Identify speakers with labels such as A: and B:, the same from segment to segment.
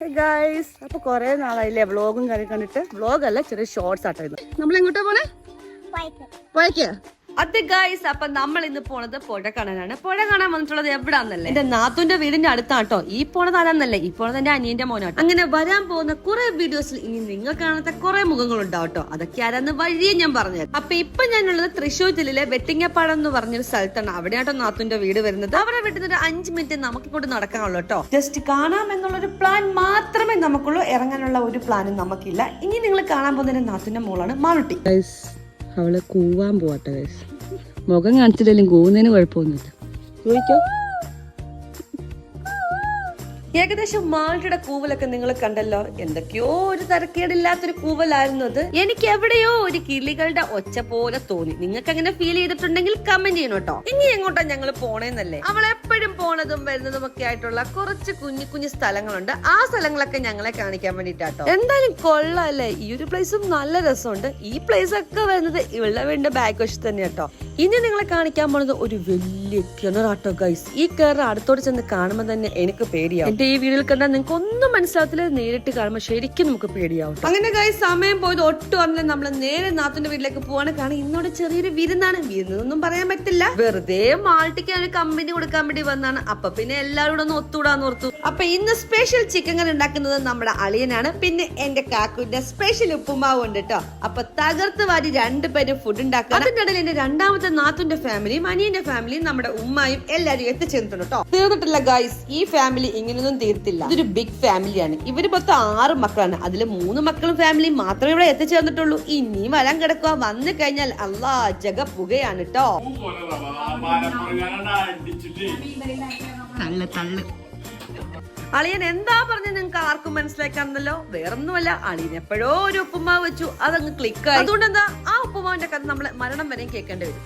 A: Guys, അപ്പൊ കൊറേ നാളായില്ലേ വ്ളോഗും കാര്യം കണ്ടിട്ട്. വ്ളോഗല്ല, ചെറിയ ഷോർട്സ് ആട്ടോ. നമ്മൾ എങ്ങോട്ടാ പോണേ? പോയക്ക്. അതെ ഗൈസ്, അപ്പൊ നമ്മൾ ഇന്ന് പോണത് പുഴ കാണാനാണ്. പുഴ കാണാൻ വന്നിട്ടുള്ളത് എവിടാന്നല്ലേ? എന്റെ നാത്തുന്റെ വീടിന്റെ അടുത്താട്ടോ. ഈ പോണത് ആരാന്നല്ലേ? ഈ പോണത് എന്റെ അനിയന്റെ മോനാട്ടോ. അങ്ങനെ വരാൻ പോകുന്ന കുറെ വീഡിയോസിൽ ഇനി നിങ്ങൾ കാണാത്ത കുറെ മുഖങ്ങൾ ഉണ്ടാവട്ടോ. അതൊക്കെ ആരാന്ന് വഴിയെ ഞാൻ പറഞ്ഞു. അപ്പൊ ഇപ്പൊ ഞാനുള്ളത് തൃശ്ശൂർ ജില്ലയിലെ വെട്ടിങ്ങപ്പാടം എന്ന് പറഞ്ഞൊരു സ്ഥലത്താണ്. അവിടെയാട്ടോ നാത്തുന്റെ വീട് വരുന്നത്. അവിടെ വീട്ടിൽ ഒരു 5 മിനിറ്റ് നമുക്ക് ഇങ്ങോട്ട് നടക്കാനുള്ളൂ കേട്ടോ. ജസ്റ്റ് കാണാം എന്നുള്ളൊരു പ്ലാൻ മാത്രമേ നമുക്കുള്ളൂ. ഇറങ്ങാനുള്ള ഒരു പ്ലാനും നമുക്കില്ല. ഇനി നിങ്ങൾ കാണാൻ പോകുന്ന നാത്തുന്റെ മോളാണ് മാളുട്ടി. അവള് കൂവാൻ പോവാട്ടെ ഗൈസ്. മുഖം കാണിച്ചിട്ടും കൂവുന്നതിന് കുഴപ്പമൊന്നുമില്ല. ചോദിക്കോ? ഏകദേശം മാളുടെ കൂവലൊക്കെ നിങ്ങൾ കണ്ടല്ലോ. എന്തൊക്കെയോ ഒരു തരക്കേടില്ലാത്തൊരു കൂവലായിരുന്നു അത്. എനിക്ക് എവിടെയോ ഒരു കിളികളുടെ ഒച്ച പോലെ തോന്നി. നിങ്ങൾക്ക് അങ്ങനെ ഫീൽ ചെയ്തിട്ടുണ്ടെങ്കിൽ കമന്റ് ചെയ്യണം കേട്ടോ. ഇനി എങ്ങോട്ടാ ഞങ്ങൾ പോണേന്നല്ലേ? അവൾ എപ്പോഴും പോണതും വരുന്നതും ഒക്കെ ആയിട്ടുള്ള കുറച്ച് കുഞ്ഞു കുഞ്ഞു സ്ഥലങ്ങളുണ്ട്. ആ സ്ഥലങ്ങളൊക്കെ ഞങ്ങളെ കാണിക്കാൻ വേണ്ടിട്ടാട്ടോ. എന്തായാലും കൊള്ളാല്ലേ, ഈ ഒരു പ്ലേസും നല്ല രസമുണ്ട്. ഈ പ്ലേസ് ഒക്കെ വരുന്നത് ഇവളുടെ വീടിന്റെ ബാക്ക് വശത്ത് തന്നെ കേട്ടോ. ഇനി നിങ്ങളെ കാണിക്കാൻ പോണത് ഒരു വലിയ കിണറാട്ടോ ഗൈസ്. ഈ കിണർ അടുത്തോട് ചെന്ന് കാണുമ്പോൾ തന്നെ എനിക്ക് പേടിയാവും. ഈ വീഡിയോയിൽ കണ്ടാൽ നിങ്ങൾക്ക് ഒന്നും മനസ്സിലാവത്തില്ല, നേരിട്ട് കാണുമ്പോൾ ശരിക്കും നമുക്ക് പേടിയാവും. അങ്ങനെ ഗൈസ്, സമയം പോയത് ഒട്ടും അറിഞ്ഞില്ല. നമ്മള് നേരെ നാത്തുന്റെ വീട്ടിലേക്ക് പോവാണ്. കാരണം ഇന്നോടെ ചെറിയൊരു വിരുന്നാണ്. വിരുന്നൊന്നും പറയാൻ പറ്റില്ല, വെറുതെ മാൾട്ടിക്ക് ഒരു കമ്പനി കൊടുക്കാൻ വേണ്ടി വന്നാണ്. അപ്പൊ പിന്നെ എല്ലാവരോടും ഒന്ന് ഒത്തുകൂടാന്ന് ഓർത്തു. അപ്പൊ ഇന്ന് സ്പെഷ്യൽ ചിക്കൻ കറി ഉണ്ടാക്കുന്നത് നമ്മുടെ അളിയനാണ്. പിന്നെ എന്റെ കാക്കുന്റെ സ്പെഷ്യൽ ഉപ്പുമാവ് ഉണ്ട് കേട്ടോ. അപ്പൊ തകർത്ത് വാരി 2 പേരും ഫുഡ് ഉണ്ടാക്കുക. അതിന്റെ ഇടയിൽ എന്റെ രണ്ടാമത്തെ നാത്തുന്റെ ഫാമിലിയും അനിയന്റെ ഫാമിലിയും നമ്മുടെ ഉമ്മയും എല്ലാരും എത്തിച്ചേർന്നിട്ടുണ്ട് കേട്ടോ. തീർന്നിട്ടില്ല ഗൈസ്, ഈ ഫാമിലി ഇങ്ങനെയൊന്നും തീർത്തില്ല. ഇതൊരു ബിഗ് ഫാമിലിയാണ്. ഇവര് മൊത്തം 6 മക്കളാണ്. അതില് 3 മക്കളും ഫാമിലിയും മാത്രമേ ഇവിടെ എത്തിച്ചേർന്നിട്ടുള്ളൂ. ഇനിയും വരാൻ കിടക്കുക. വന്നു കഴിഞ്ഞാൽ അല്ലാ ജഗ പുകയാണ് കേട്ടോ. അളിയൻ എന്താ പറഞ്ഞത് നിങ്ങൾക്ക് ആർക്കും മനസ്സിലാക്കാന്നല്ലോ. വേറൊന്നുമല്ല, അളിയൻ എപ്പോഴോ ഒരു ഉപ്പുമാവ് വെച്ചു, അതങ്ങ് ക്ലിക്ക് ആയി. അതുകൊണ്ട് എന്താ, ആ ഉപ്പുമാവിന്റെ കഥ നമ്മള് മരണം വരെയും കേൾക്കേണ്ടി വരും.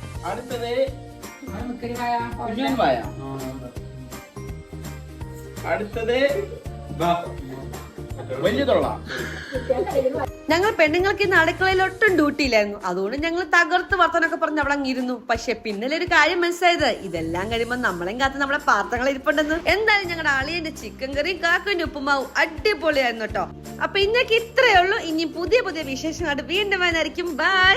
A: ഞങ്ങൾ പെണ്ണുങ്ങൾക്ക് ഇന്ന് അടുക്കളയിൽ ഒട്ടും ഡ്യൂട്ടിയില്ലായിരുന്നു. അതുകൊണ്ട് ഞങ്ങൾ തകർത്ത് വർത്തനൊക്കെ പറഞ്ഞ് അവിടെ അങ്ങിരുന്നു. പക്ഷെ പിന്നലെ ഒരു കാര്യം മനസ്സിലായത്, ഇതെല്ലാം കഴിയുമ്പോൾ നമ്മളെയും കാത്ത് നമ്മളെ പാത്രങ്ങൾ ഇരിപ്പുണ്ടെന്ന്. എന്തായാലും ഞങ്ങളുടെ അളിയന്റെ ചിക്കൻ കറിയും കാക്കുവിന്റെ ഉപ്പുമാവും അടിപൊളിയായിരുന്നു കേട്ടോ. അപ്പൊ ഇന്നൊക്കെ ഇത്രയേ ഉള്ളൂ. ഇനി പുതിയ പുതിയ വിശേഷങ്ങളായിട്ട് വീണ്ടും വന്നായിരിക്കും. ബൈ.